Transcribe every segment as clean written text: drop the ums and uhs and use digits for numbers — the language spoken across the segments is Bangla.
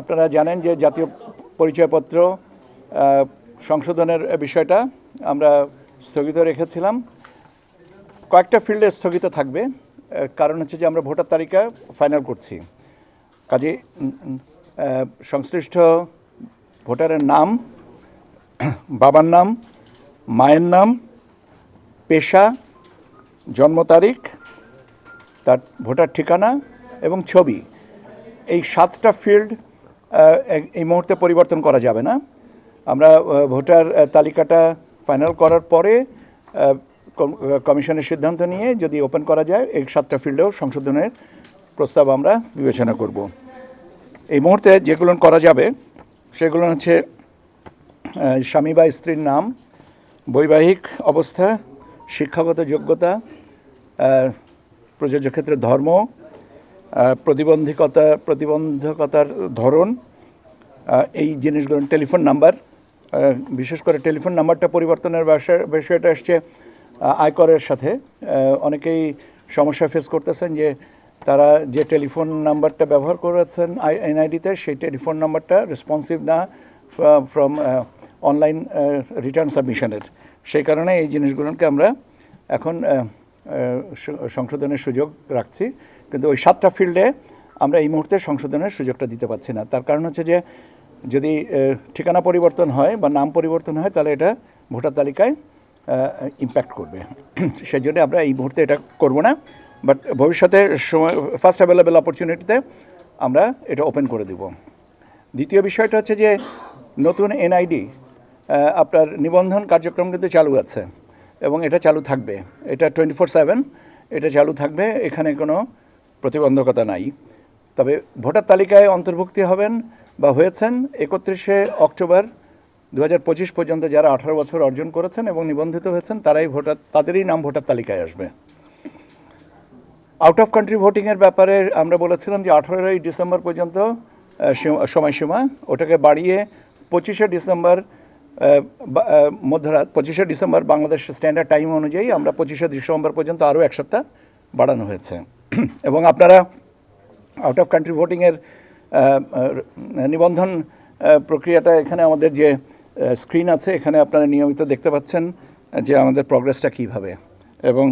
আপনারা জানেন যে জাতীয় পরিচয়পত্র সংশোধনের বিষয়টা আমরা স্থগিত রেখেছিলাম। কয়েকটা ফিল্ডে স্থগিত থাকবে, কারণ হচ্ছে যে আমরা ভোটার তালিকা ফাইনাল করছি। কাজে সংশ্লিষ্ট ভোটারের নাম, বাবার নাম, মায়ের নাম, পেশা, জন্ম তারিখ, তার ভোটার ঠিকানা এবং ছবি, এই 7টা ফিল্ড এই মুহূর্তে পরিবর্তন করা যাবে না। আমরা ভোটার তালিকাটা ফাইনাল করার পরে কমিশনের সিদ্ধান্ত নিয়ে যদি ওপেন করা যায় এই 7টা ফিল্ডেও সংশোধনের প্রস্তাব আমরা বিবেচনা করব। এই মুহূর্তে যেগুলো করা যাবে সেগুলো হচ্ছে স্বামী বা স্ত্রীর নাম, বৈবাহিক অবস্থা, শিক্ষাগত যোগ্যতা, প্রযোজ্য ক্ষেত্রে ধর্ম, প্রতিবন্ধকতার ধরন, এই জিনিসগুলো, টেলিফোন নাম্বার, বিশেষ করে টেলিফোন নাম্বারটা পরিবর্তনের বিষয়টা এসছে আয়করের সাথে। অনেকেই সমস্যা ফেস করতেছেন যে তারা যে টেলিফোন নাম্বারটা ব্যবহার করেছেন এনআইডিতে, সেই টেলিফোন নাম্বারটা রেসপন্সিভ না ফ্রম অনলাইন রিটার্ন সাবমিশনের। সেই কারণে এই জিনিসগুলোকে আমরা এখন সংশোধনের সুযোগ রাখছি, কিন্তু ওই 7টা ফিল্ডে আমরা এই মুহূর্তে সংশোধনের সুযোগটা দিতে পারছি না। তার কারণ হচ্ছে যে যদি ঠিকানা পরিবর্তন হয় বা নাম পরিবর্তন হয় তাহলে এটা ভোটার তালিকায় ইম্প্যাক্ট করবে। সেই জন্য আমরা এই মুহূর্তে এটা করব না, বাট ভবিষ্যতে সময় ফার্স্ট অ্যাভেলেবেল অপরচুনিটিতে আমরা এটা ওপেন করে দেব। দ্বিতীয় বিষয়টা হচ্ছে যে নতুন এনআইডি আপনার নিবন্ধন কার্যক্রম কিন্তু চালু আছে এবং এটা চালু থাকবে। এটা 24/7 এটা চালু থাকবে, এখানে কোনো প্রতিবন্ধকতা নাই। তবে ভোটার তালিকায় অন্তর্ভুক্তি হবেন বা হয়েছেন 31শে অক্টোবর 2025 পর্যন্ত যারা 18 বছর অর্জন করেছেন এবং নিবন্ধিত হয়েছেন তাদেরই নাম ভোটার তালিকায় আসবে। আউট অফ কান্ট্রি ভোটিংয়ের ব্যাপারে আমরা বলেছিলাম যে 18ই ডিসেম্বর পর্যন্ত সময়সীমা, ওটাকে বাড়িয়ে 25শে ডিসেম্বর মধ্যরাত, 25শে ডিসেম্বর বাংলাদেশ স্ট্যান্ডার্ড টাইম অনুযায়ী আমরা 25শে ডিসেম্বর পর্যন্ত আরও 1 সপ্তাহ বাড়ানো হয়েছে। এবং আপনারা আউট অফ কান্ট্রি ভোটিংয়ের নিবন্ধন প্রক্রিয়াটা এখানে আমাদের যে স্ক্রিন আছে এখানে আপনারা নিয়মিত দেখতে পাচ্ছেন যে আমাদের প্রগ্রেসটা কীভাবে, এবং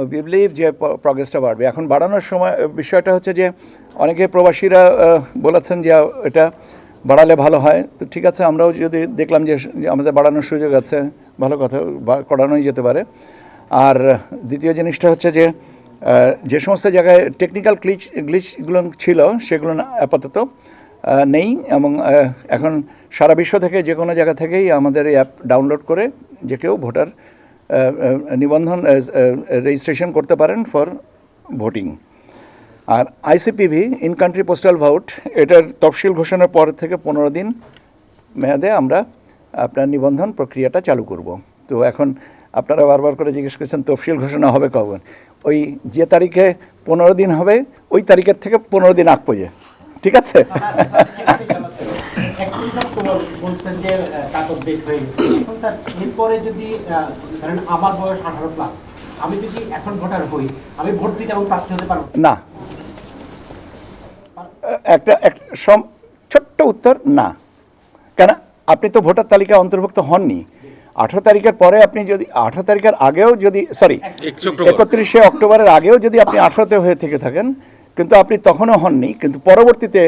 উই বিলিভ যে প্রগ্রেসটা বাড়বে। এখন বাড়ানোর সময় বিষয়টা হচ্ছে যে অনেকে প্রবাসীরা বলেছেন যে এটা বাড়ালে ভালো হয়, তো ঠিক আছে, আমরাও যদি দেখলাম যে আমাদের বাড়ানোর সুযোগ আছে, ভালো কথা, করানোই যেতে পারে। আর দ্বিতীয় জিনিসটা হচ্ছে যে যে সমস্ত জায়গায় টেকনিক্যাল গ্লিচগুলো ছিল সেগুলো আপাতত নেই, এবং এখন সারা বিশ্ব থেকে যে কোনো জায়গা থেকেই আমাদের এই অ্যাপ ডাউনলোড করে যে কেউ ভোটার নিবন্ধন রেজিস্ট্রেশন করতে পারেন ফর ভোটিং। আর ICPV, in country postal vote, এটার তফসিল ঘোষণার পর থেকে 15 দিন মেয়াদে আমরা আপনার নিবন্ধন প্রক্রিয়াটা চালু করব। তো এখন আপনারা বারবার করে জিজ্ঞেস করছেন তফসিল ঘোষণা হবে কবে। ওই যে তারিখে 15 দিন হবে ওই তারিখের থেকে 15 দিন আগ পর্যন্ত, ঠিক আছে? না, একটা ছোট্ট উত্তর না। কেন? আপনি তো ভোটার তালিকায় অন্তর্ভুক্ত হননি। 18 তারিখের পরে আপনি যদি 18 তারিখের আগেও যদি 31শে অক্টোবরের আগেও যদি আপনি 18তে হয়ে থেকে থাকেন, কিন্তু আপনি তখনও হননি, কিন্তু পরবর্তীতে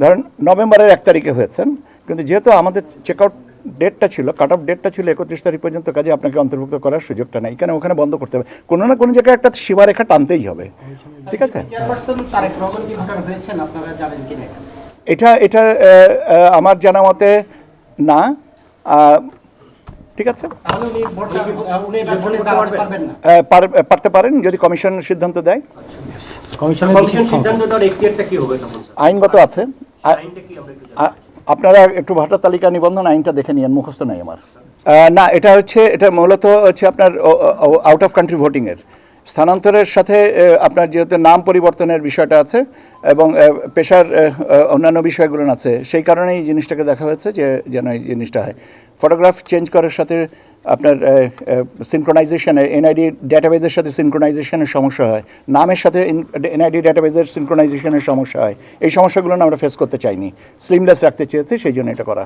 ধরেন নভেম্বরের 1 তারিখে হয়েছেন, কিন্তু যেহেতু আমাদের চেক আউট ডেটটা ছিল, কাট অফ ডেটটা ছিল 31 তারিখ পর্যন্ত, কাজে আপনাকে অন্তর্ভুক্ত করার সুযোগটা নেই, কেন ওখানে বন্ধ করতে হবে, কোনো না কোনো জায়গায় একটা সীমারেখা টানতেই হবে, ঠিক আছে? এটা আমার জানা মতে না, ঠিক আছে, পারতে পারেন যদি কমিশন সিদ্ধান্ত দেয়। আইনগত আছে, আপনারা একটু ভোটার তালিকা নিবন্ধন আইনটা দেখে নিন, মুখস্থ নাই আমার। না, এটা মূলত হচ্ছে আপনার আউট অফ কান্ট্রি ভোটিংয়ের স্থানান্তরের সাথে আপনার যেহেতু নাম পরিবর্তনের বিষয়টা আছে এবং পেশার অন্যান্য বিষয়গুলো আছে, সেই কারণেই জিনিসটাকে দেখা হয়েছে যে যেন এই জিনিসটা হয়। ফটোগ্রাফ চেঞ্জ করার সাথে আপনার সিনক্রোনাইজেশনে এনআইডি ডেটাবেজের সাথে সিনক্রোনাইজেশনের সমস্যা হয়, নামের সাথে এনআইডি ডেটাবেজের সিনক্রোনাইজেশনের সমস্যা হয়, এই সমস্যাগুলো না আমরা ফেস করতে চাইনি, স্লিমলেস রাখতে চেয়েছি, সেই জন্য এটা করা।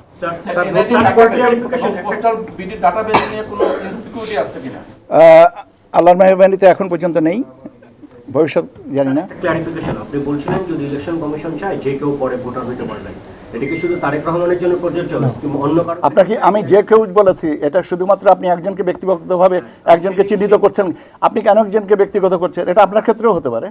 আল্লাহর মেহরবানিতে এখন পর্যন্ত নেই, ভবিষ্যৎ জানি না। ক্লারিফিকেশন, আপনি বলছিলেন যদি ইলেকশন কমিশন চায় যে কেউ পরে ভোটার হতে পারবেন, এটা কি শুধু তারেক রহমানের জন্য প্রযোজ্য কিংবা অন্য কারো? আপনাকে আমি যে কেউ বলেছি, এটা শুধুমাত্র আপনি একজনকে ব্যক্তিগতভাবে একজনকে চিহ্নিত করছেন, আপনি কেন একজনকে ব্যক্তিগত করছেন, এটা আপনার ক্ষেত্রেও হতে পারে।